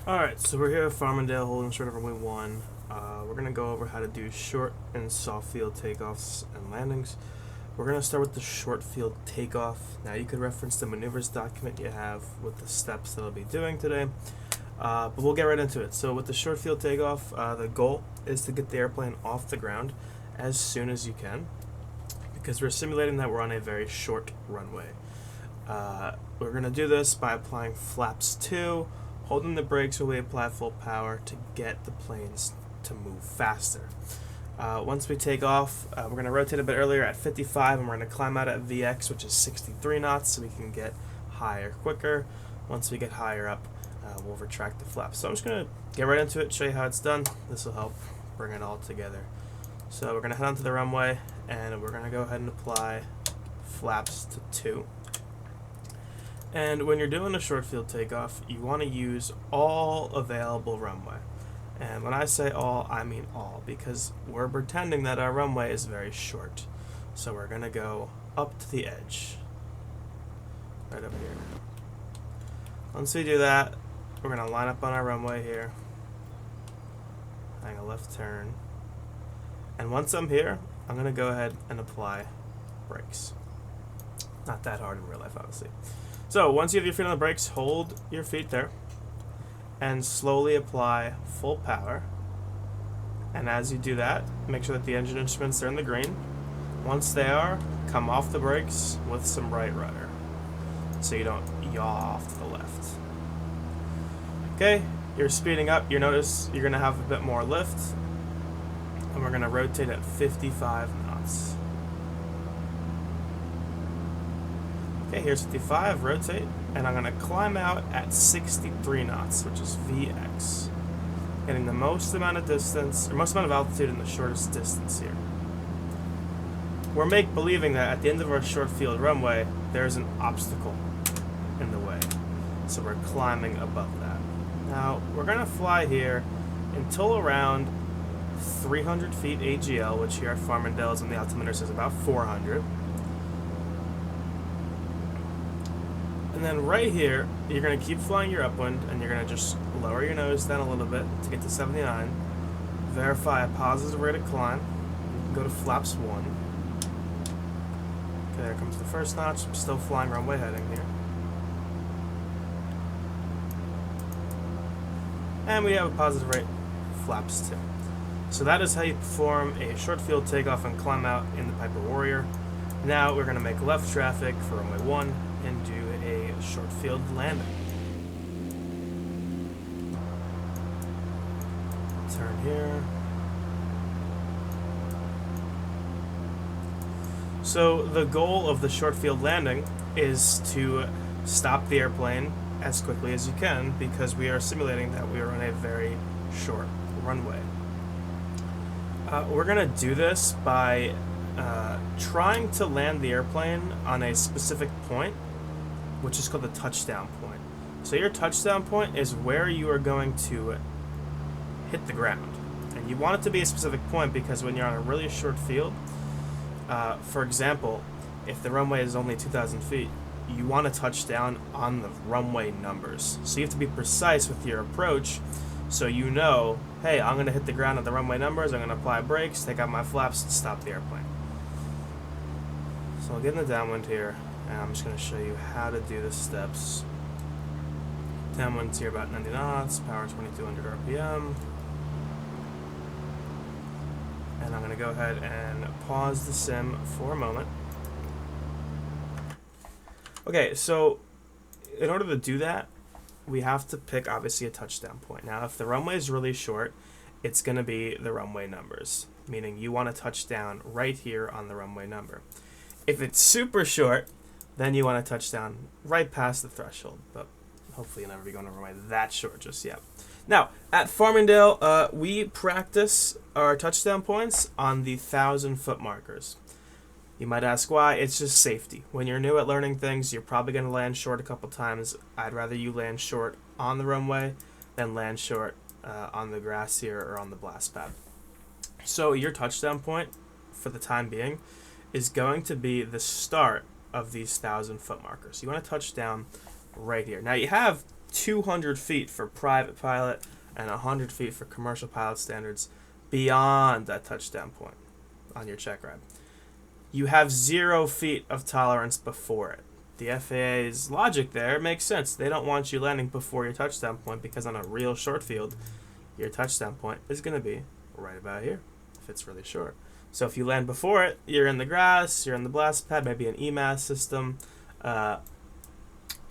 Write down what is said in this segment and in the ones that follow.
Alright, so we're here at Farmingdale holding short of runway 1. We're going to go over how to do short and soft field takeoffs and landings. We're going to start with the short field takeoff. Now you could reference the maneuvers document you have with the steps that I'll be doing today. But we'll get right into it. So with the short field takeoff, the goal is to get the airplane off the ground as soon as you can, because we're simulating that we're on a very short runway. We're going to do this by applying flaps 2, holding the brakes while we apply full power to get the planes to move faster. Once we take off, we're going to rotate a bit earlier at 55, and we're going to climb out at VX, which is 63 knots, so we can get higher quicker. Once we get higher up, we'll retract the flaps. So I'm just going to get right into it, show you how it's done. This will help bring it all together. So we're going to head onto the runway, and we're going to go ahead and apply flaps to 2. And when you're doing a short field takeoff, you want to use all available runway. And when I say all, I mean all, because we're pretending that our runway is very short. So we're going to go up to the edge, right over here. Once we do that, we're going to line up on our runway here, hang a left turn, and once I'm here, I'm going to go ahead and apply brakes. Not that hard in real life, obviously. So once you have your feet on the brakes, hold your feet there and slowly apply full power. And as you do that, make sure that the engine instruments are in the green. Once they are, come off the brakes with some right rudder so you don't yaw off to the left. Okay, you're speeding up. You notice you're going to have a bit more lift, and we're going to rotate at 55 knots. Okay, here's 55, rotate, and I'm going to climb out at 63 knots, which is VX, getting the most amount of distance, or most amount of altitude in the shortest distance here. We're believing that at the end of our short field runway, there's an obstacle in the way, so we're climbing above that. Now, we're going to fly here until around 300 feet AGL, which here at Farmingdale is on the altimeter says about 400. And then right here, you're going to keep flying your upwind, and you're going to just lower your nose down a little bit to get to 79. Verify a positive rate of climb. You can go to flaps 1. Okay, there comes the first notch. I'm still flying runway heading here. And we have a positive rate, flaps 2. So that is how you perform a short field takeoff and climb out in the Piper Warrior. Now we're going to make left traffic for runway 1 and do a short field landing. Turn here. So the goal of the short field landing is to stop the airplane as quickly as you can, because we are simulating that we are on a very short runway. We're going to do this by trying to land the airplane on a specific point, which is called the touchdown point. So your touchdown point is where you are going to hit the ground. And you want it to be a specific point because when you're on a really short field, for example, if the runway is only 2,000 feet, you want to touch down on the runway numbers. So you have to be precise with your approach, so you know, hey, I'm going to hit the ground at the runway numbers, I'm going to apply brakes, take out my flaps, and stop the airplane. So I'll get in the downwind here, and I'm just going to show you how to do the steps. Downwind's here about 90 knots, power 2200 RPM. And I'm going to go ahead and pause the sim for a moment. Okay, so in order to do that, we have to pick, obviously, a touchdown point. Now, if the runway is really short, it's going to be the runway numbers, meaning you want to touch down right here on the runway number. If it's super short, then you want to touch down right past the threshold, but hopefully you'll never be going on a runway that short just yet. Now, at Farmingdale, we practice our touchdown points on the 1,000-foot markers. You might ask why. It's just safety. When you're new at learning things, you're probably going to land short a couple times. I'd rather you land short on the runway than land short on the grass here or on the blast pad. So your touchdown point, for the time being, is going to be the start of these 1,000-foot markers. You want to touch down right here. Now you have 200 feet for private pilot and 100 feet for commercial pilot standards beyond that touchdown point on your check ride. You have 0 feet of tolerance before it. The FAA's logic there makes sense. They don't want you landing before your touchdown point because on a real short field, your touchdown point is going to be right about here if it's really short. So if you land before it, you're in the grass, you're in the blast pad, maybe an EMAS system. You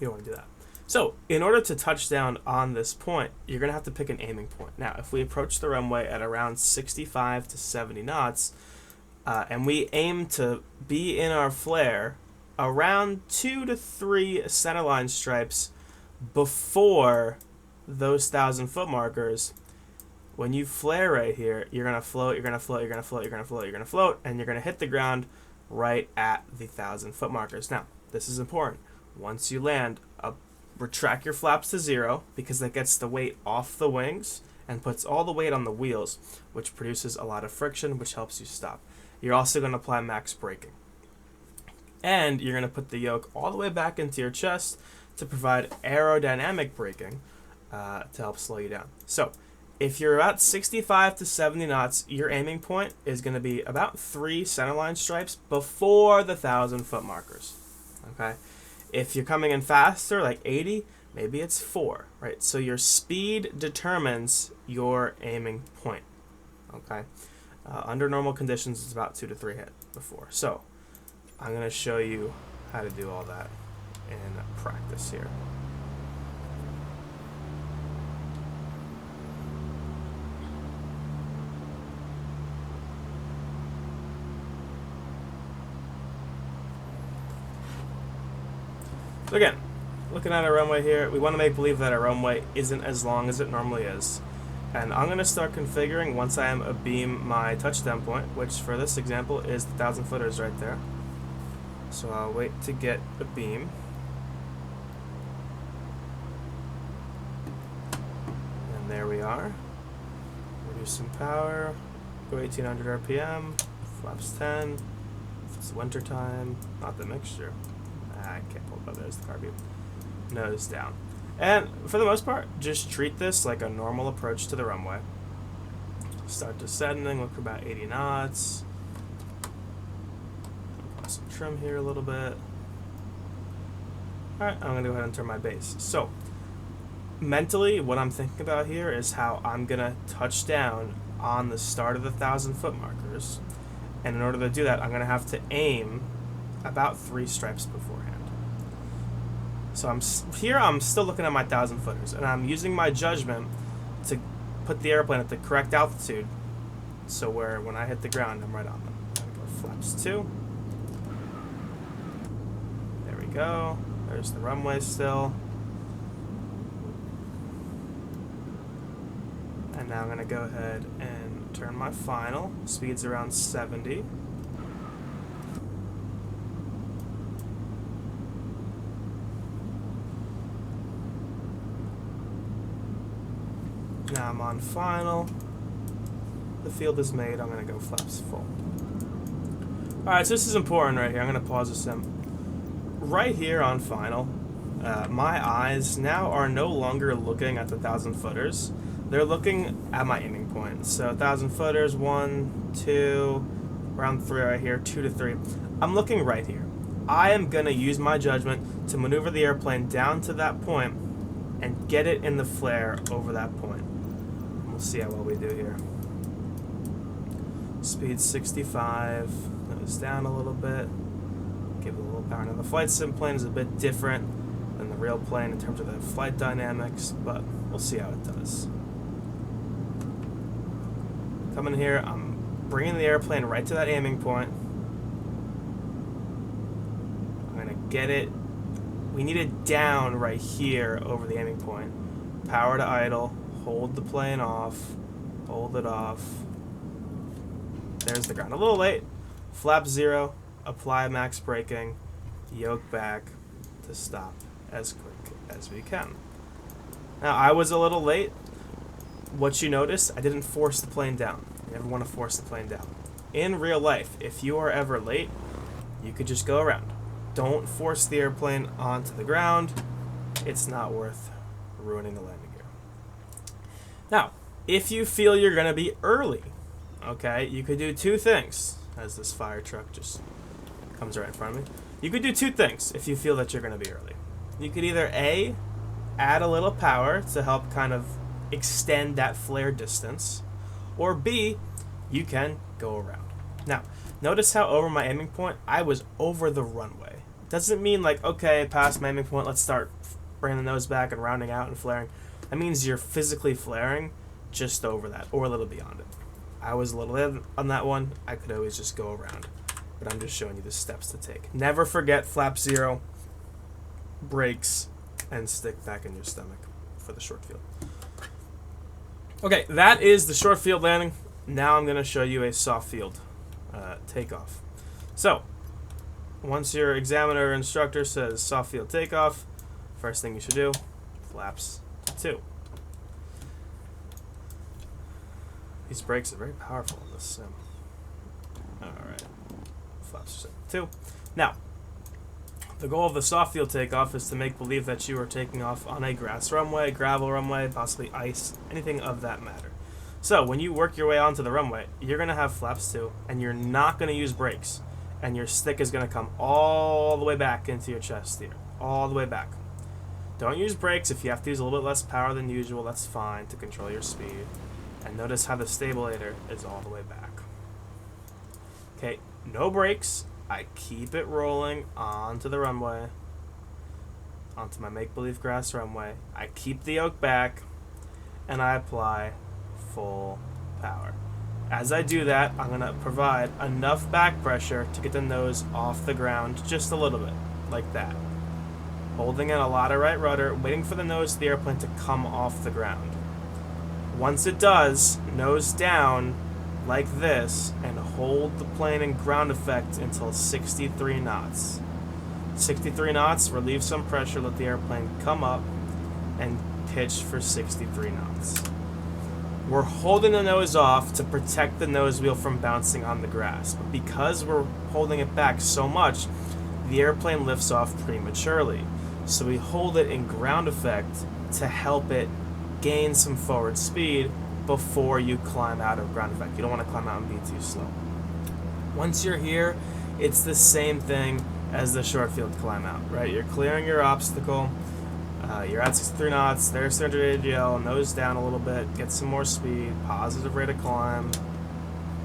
don't want to do that. So in order to touch down on this point, you're going to have to pick an aiming point. Now, if we approach the runway at around 65 to 70 knots, and we aim to be in our flare around 2 to 3 centerline stripes before those 1,000-foot markers, when you flare right here, you're going to float, you're going to float, you're going to float, you're going to float, you're going to float, and you're going to hit the ground right at the 1,000-foot markers. Now, this is important. Once you land, retract your flaps to 0 because that gets the weight off the wings and puts all the weight on the wheels, which produces a lot of friction, which helps you stop. You're also going to apply max braking. And you're going to put the yoke all the way back into your chest to provide aerodynamic braking to help slow you down. So if you're about 65 to 70 knots, your aiming point is going to be about 3 centerline stripes before the 1,000-foot markers. Okay? If you're coming in faster, like 80, maybe it's 4, right? So your speed determines your aiming point. Okay? Under normal conditions, it's about 2 to 3 hit before. So I'm going to show you how to do all that in practice here. So again, looking at our runway here, we want to make believe that our runway isn't as long as it normally is. And I'm going to start configuring once I am abeam my touchdown point, which for this example is the 1,000 footers right there. So I'll wait to get abeam. And there we are. Reduce some power, go 1800 RPM, flaps 10. If it's winter time, not the mixture. I can't pull it up, there's the car view. Nose down. And for the most part, just treat this like a normal approach to the runway. Start descending, look for about 80 knots. Apply some trim here a little bit. Alright, I'm going to go ahead and turn my base. So, mentally, what I'm thinking about here is how I'm going to touch down on the start of the 1,000-foot markers. And in order to do that, I'm going to have to aim about 3 stripes beforehand. So I'm still looking at my 1,000 footers, and I'm using my judgment to put the airplane at the correct altitude, so when I hit the ground, I'm right on them. I'm gonna go flaps 2. There we go. There's the runway still. And now I'm gonna go ahead and turn my final. Speed's around 70. Now I'm on final. The field is made. I'm going to go flaps full. Alright, so this is important right here. I'm going to pause the sim. Right here on final, my eyes now are no longer looking at the 1,000 footers. They're looking at my aiming point. So 1,000 footers, 1, 2, around 3 right here, 2 to 3. I'm looking right here. I am going to use my judgment to maneuver the airplane down to that point and get it in the flare over that point. We'll see how well we do here. Speed 65, nose down a little bit, give it a little power. Now the flight sim plane is a bit different than the real plane in terms of the flight dynamics, but we'll see how it does. Coming here, I'm bringing the airplane right to that aiming point. I'm gonna get it, we need it down right here over the aiming point. Power to idle. Hold the plane off, hold it off. There's the ground. A little late. Flap 0, apply max braking, yoke back to stop as quick as we can. Now, I was a little late. What you notice, I didn't force the plane down. You never want to force the plane down. In real life, if you are ever late, you could just go around. Don't force the airplane onto the ground. It's not worth ruining the landing gear. Now, if you feel you're going to be early, okay, you could do two things. As this fire truck just comes right in front of me. You could do two things if you feel that you're going to be early. You could either A, add a little power to help kind of extend that flare distance, or B, you can go around. Now, notice how over my aiming point, I was over the runway. Doesn't mean like, okay, past my aiming point, let's start bringing the nose back and rounding out and flaring. That means you're physically flaring just over that, or a little beyond it. I was a little in on that one. I could always just go around, but I'm just showing you the steps to take. Never forget flap 0, brakes, and stick back in your stomach for the short field. Okay, that is the short field landing. Now I'm going to show you a soft field takeoff. So, once your examiner or instructor says soft field takeoff, first thing you should do, flaps 2. These brakes are very powerful in this sim. Alright, flaps 2. Now, the goal of the soft field takeoff is to make believe that you are taking off on a grass runway, gravel runway, possibly ice, anything of that matter. So when you work your way onto the runway, you're going to have flaps 2, and you're not going to use brakes. And your stick is going to come all the way back into your chest here. All the way back. Don't use brakes. If you have to use a little bit less power than usual, that's fine to control your speed. And notice how the stabilator is all the way back. Okay, no brakes. I keep it rolling onto the runway, onto my make-believe grass runway. I keep the yoke back, and I apply full power. As I do that, I'm going to provide enough back pressure to get the nose off the ground just a little bit, like that. Holding in a lot of right rudder, waiting for the nose of the airplane to come off the ground. Once it does, nose down, like this, and hold the plane in ground effect until 63 knots. 63 knots, relieve some pressure, let the airplane come up, and pitch for 63 knots. We're holding the nose off to protect the nose wheel from bouncing on the grass, but because we're holding it back so much, the airplane lifts off prematurely. So we hold it in ground effect to help it gain some forward speed before you climb out of ground effect. You don't want to climb out and be too slow. Once you're here, it's the same thing as the short field climb out, right? You're clearing your obstacle. You're at 63 knots. There's 300 AGL. Nose down a little bit. Get some more speed. Positive rate of climb.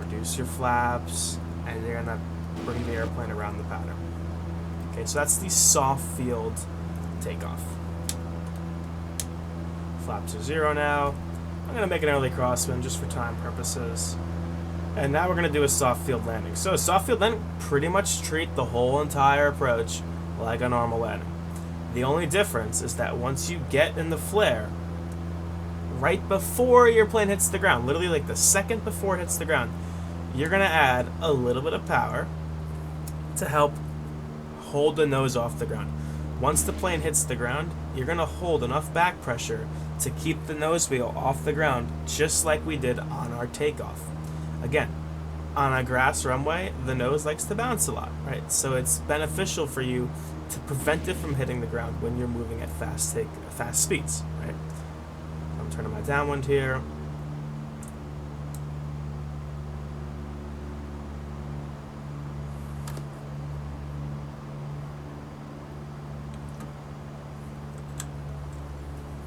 Reduce your flaps. And you're going to bring the airplane around the pattern. Okay, so that's the soft field takeoff. Flaps are 0 now. I'm going to make an early crosswind just for time purposes. And now we're going to do a soft field landing. So soft field landing, pretty much treat the whole entire approach like a normal landing. The only difference is that once you get in the flare, right before your plane hits the ground, literally like the second before it hits the ground, you're going to add a little bit of power to help hold the nose off the ground. Once the plane hits the ground, you're going to hold enough back pressure to keep the nose wheel off the ground, just like we did on our takeoff. Again, on a grass runway, the nose likes to bounce a lot, right? So it's beneficial for you to prevent it from hitting the ground when you're moving at fast speeds, right? I'm turning my downwind here.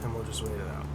And we'll just wait it out.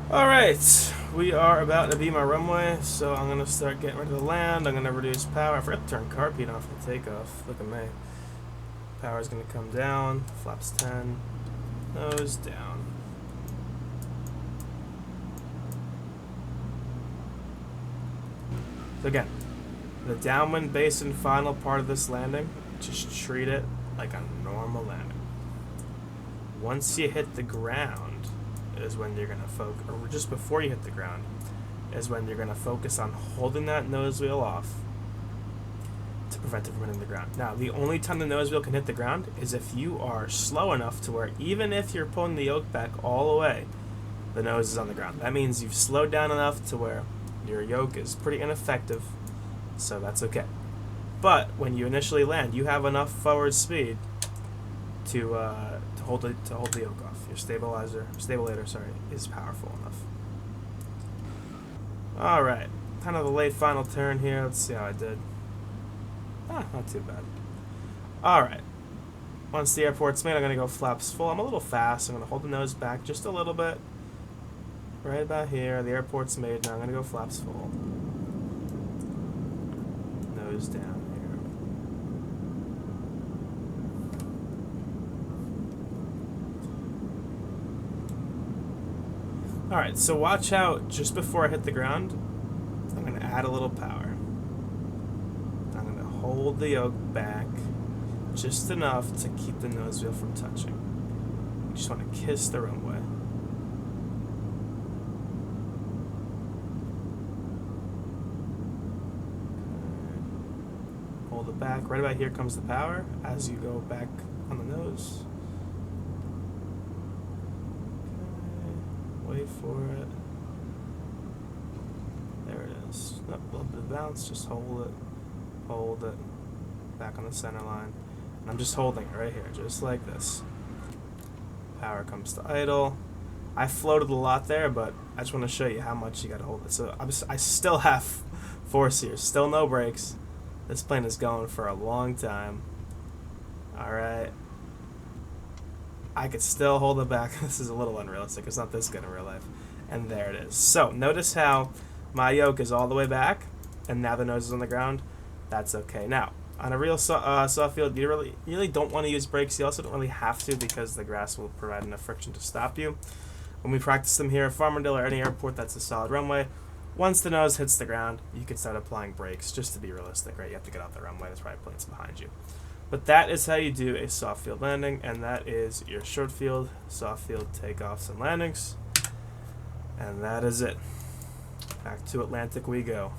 Alright, we are about to be my runway, so I'm going to start getting ready to land. I'm going to reduce power. I forgot to turn carpet off for the takeoff. Look at me. Power is going to come down. Flaps 10. Nose down. So again, the downwind base and final part of this landing, just treat it like a normal landing. Once you hit the ground, is when you're gonna focus, or just before you hit the ground, is when you're gonna focus on holding that nose wheel off to prevent it from hitting the ground. Now, the only time the nose wheel can hit the ground is if you are slow enough to where even if you're pulling the yoke back all the way, the nose is on the ground. That means you've slowed down enough to where your yoke is pretty ineffective, so that's okay. But when you initially land, you have enough forward speed to hold the yoke off. Your stabilizer, is powerful enough. All right, kind of the late final turn here. Let's see how I did. Not too bad. All right. Once the airport's made, I'm gonna go flaps full. I'm a little fast. I'm gonna hold the nose back just a little bit. Right about here. The airport's made. Now I'm gonna go flaps full. Nose down here. All right. So watch out. Just before I hit the ground, I'm gonna add a little power. Hold the yoke back just enough to keep the nose wheel from touching. You just want to kiss the runway. Okay. Hold it back. Right about here comes the power as you go back on the nose. Okay. Wait for it. There it is. A little bit of bounce. Just hold it. Hold it back on the center line, and I'm just holding it right here, just like this. Power comes to idle. I floated a lot there, but I just want to show you how much you got to hold it. So I still have force here, still no brakes. This plane is going for a long time. All right, I could still hold it back. This is a little unrealistic. It's not this good in real life. And there it is. So notice how my yoke is all the way back, and now the nose is on the ground. That's okay. Now, on a real soft field, you really don't want to use brakes. You also don't really have to because the grass will provide enough friction to stop you. When we practice them here at Farmingdale or any airport that's a solid runway, once the nose hits the ground, you can start applying brakes just to be realistic, right? You have to get off the runway. There's probably planes behind you. But that is how you do a soft field landing, and that is your short field, soft field takeoffs and landings. And that is it. Back to Atlantic we go.